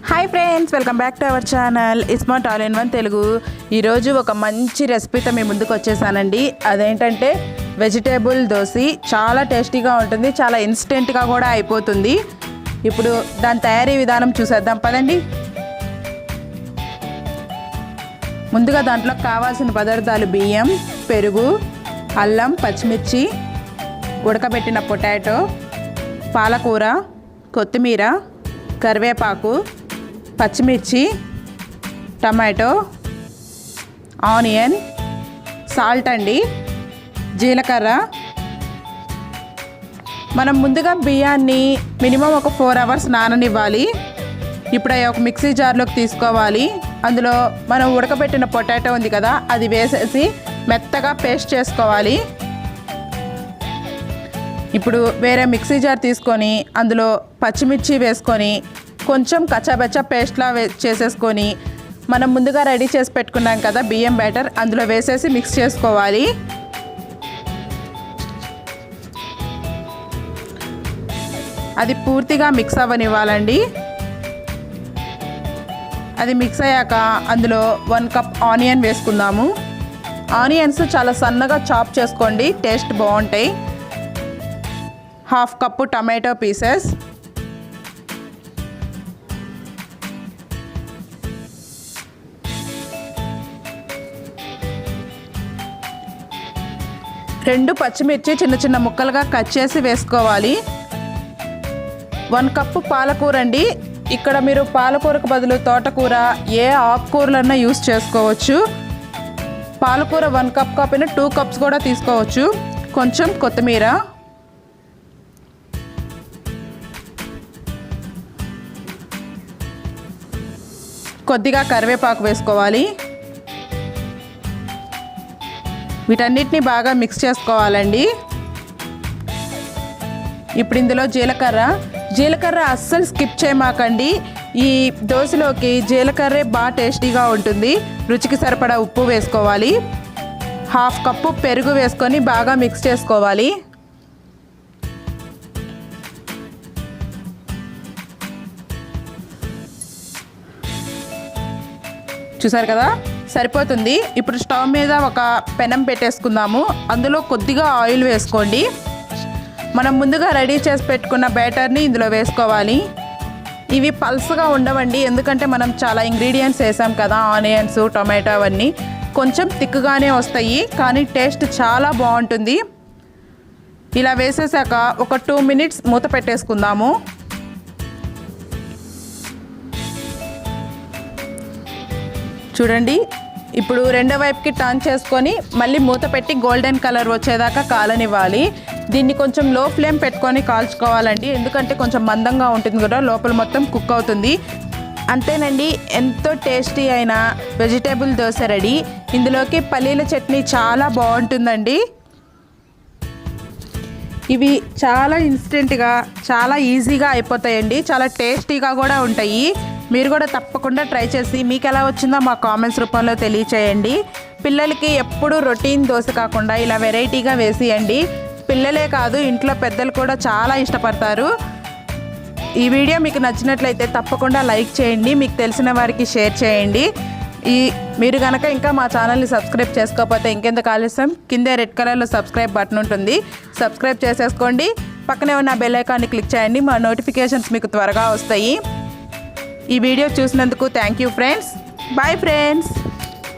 Hi friends, welcome back to our channel iSmart all in one Telugu. ఈరోజు ఒక మంచి రెసిపీతో మీ ముందుకు వచ్చేసానండి. అదేంటంటే వెజిటేబుల్ దోశ. చాలా టేస్టీగా ఉంటుంది, చాలా ఇన్స్టెంట్గా కూడా అయిపోతుంది. ఇప్పుడు దాని తయారీ విధానం చూసేద్దాం పదండి. ముందుగా దాంట్లో కావాల్సిన పదార్థాలు బియ్యం, పెరుగు, అల్లం, పచ్చిమిర్చి, ఉడకబెట్టిన పొటాటో, పాలకూర, కొత్తిమీర, కరివేపాకు, పచ్చిమిర్చి, టమాటో, ఆనియన్, సాల్ట్ అండి, జీలకర్ర. మనం ముందుగా బియ్యాన్ని మినిమం ఒక 4 అవర్స్ నాననివ్వాలి. ఇప్పుడు ఒక మిక్సీ జార్లోకి తీసుకోవాలి. అందులో మనం ఉడకబెట్టిన పొటాటో ఉంది కదా, అది వేసేసి మెత్తగా పేస్ట్ చేసుకోవాలి. ఇప్పుడు వేరే మిక్సీ జార్ తీసుకొని అందులో పచ్చిమిర్చి వేసుకొని కొంచెం కచ్చాబచ్చా పేస్ట్లా చేసేసుకొని మనం ముందుగా రెడీ చేసి పెట్టుకున్నాం కదా బియ్యం బ్యాటర్, అందులో వేసేసి మిక్స్ చేసుకోవాలి. అది పూర్తిగా మిక్స్ అవ్వనివ్వాలండి. అది మిక్స్ అయ్యాక అందులో 1 కప్ ఆనియన్ వేసుకుందాము. ఆనియన్స్ చాలా సన్నగా చాప్ చేసుకోండి, టేస్ట్ బాగుంటాయి. 1/2 కప్పు టమాటో పీసెస్, 2 పచ్చిమిర్చి చిన్న చిన్న ముక్కలుగా కట్ చేసి వేసుకోవాలి. 1 కప్పు పాలకూర అండి. ఇక్కడ మీరు పాలకూరకు బదులు తోటకూర, ఏ ఆకుకూరలన్నా యూస్ చేసుకోవచ్చు. పాలకూర 1 కప్ కాకపోయినా 2 కప్స్ కూడా తీసుకోవచ్చు. కొంచెం కొత్తిమీర, కొద్దిగా కరివేపాకు వేసుకోవాలి. వీటన్నిటిని బాగా మిక్స్ చేసుకోవాలండి. ఇప్పుడు ఇందులో జీలకర్ర అస్సలు స్కిప్ చేయమాకండి. ఈ దోశలోకి జీలకర్రే బాగా టేస్టీగా ఉంటుంది. రుచికి సరిపడా ఉప్పు వేసుకోవాలి. 1/2 కప్పు పెరుగు వేసుకొని బాగా మిక్స్ చేసుకోవాలి. చూసారు కదా, సరిపోతుంది. ఇప్పుడు స్టవ్ మీద ఒక పెనం పెట్టేసుకుందాము. అందులో కొద్దిగా ఆయిల్ వేసుకోండి. మనం ముందుగా రెడీ చేసి పెట్టుకున్న బ్యాటర్ని ఇందులో వేసుకోవాలి. ఇవి పల్స్గా ఉండవండి, ఎందుకంటే మనం చాలా ఇంగ్రీడియంట్స్ వేసాం కదా, ఆనియన్స్, టొమాటో అవన్నీ కొంచెం థిక్గానే వస్తాయి, కానీ టేస్ట్ చాలా బాగుంటుంది. ఇలా వేసేసాక ఒక 2 మినిట్స్ మూత పెట్టేసుకుందాము. చూడండి, ఇప్పుడు రెండో వైపుకి టర్న్ చేసుకొని మళ్ళీ మూత పెట్టి గోల్డెన్ కలర్ వచ్చేదాకా కాలనివ్వాలి. దీన్ని కొంచెం లో ఫ్లేమ్ పెట్టుకొని కాల్చుకోవాలండి, ఎందుకంటే కొంచెం మందంగా ఉంటుంది కూడా, లోపల మొత్తం కుక్ అవుతుంది. అంతేనండి, ఎంతో టేస్టీ అయిన వెజిటేబుల్ దోశ రెడీ. ఇందులోకి పల్లీల చట్నీ చాలా బాగుంటుందండి. ఇవి చాలా ఇన్స్టెంట్గా, చాలా ఈజీగా అయిపోతాయండి. చాలా టేస్టీగా కూడా ఉంటాయి. మీరు కూడా తప్పకుండా ట్రై చేసి మీకు ఎలా వచ్చిందో మా కామెంట్స్ రూపంలో తెలియచేయండి. పిల్లలకి ఎప్పుడు రొటీన్ దోశ కాకుండా ఇలా వెరైటీగా వేసియండి. పిల్లలే కాదు, ఇంట్లో పెద్దలు కూడా చాలా ఇష్టపడతారు. ఈ వీడియో మీకు నచ్చినట్లయితే తప్పకుండా లైక్ చేయండి, మీకు తెలిసిన వారికి షేర్ చేయండి. మీరు కనుక ఇంకా మా ఛానల్ని సబ్స్క్రైబ్ చేసుకోకపోతే ఇంకెందుకు ఆలస్యం, కిందే రెడ్ కలర్లో సబ్స్క్రైబ్ బటన్ ఉంటుంది, సబ్స్క్రైబ్ చేసేసుకోండి. పక్కనే ఉన్న బెల్ ఐకాన్ని క్లిక్ చేయండి, మా నోటిఫికేషన్స్ మీకు త్వరగా వస్తాయి. ఈ వీడియో చూసినందుకు thank you friends. Bye friends.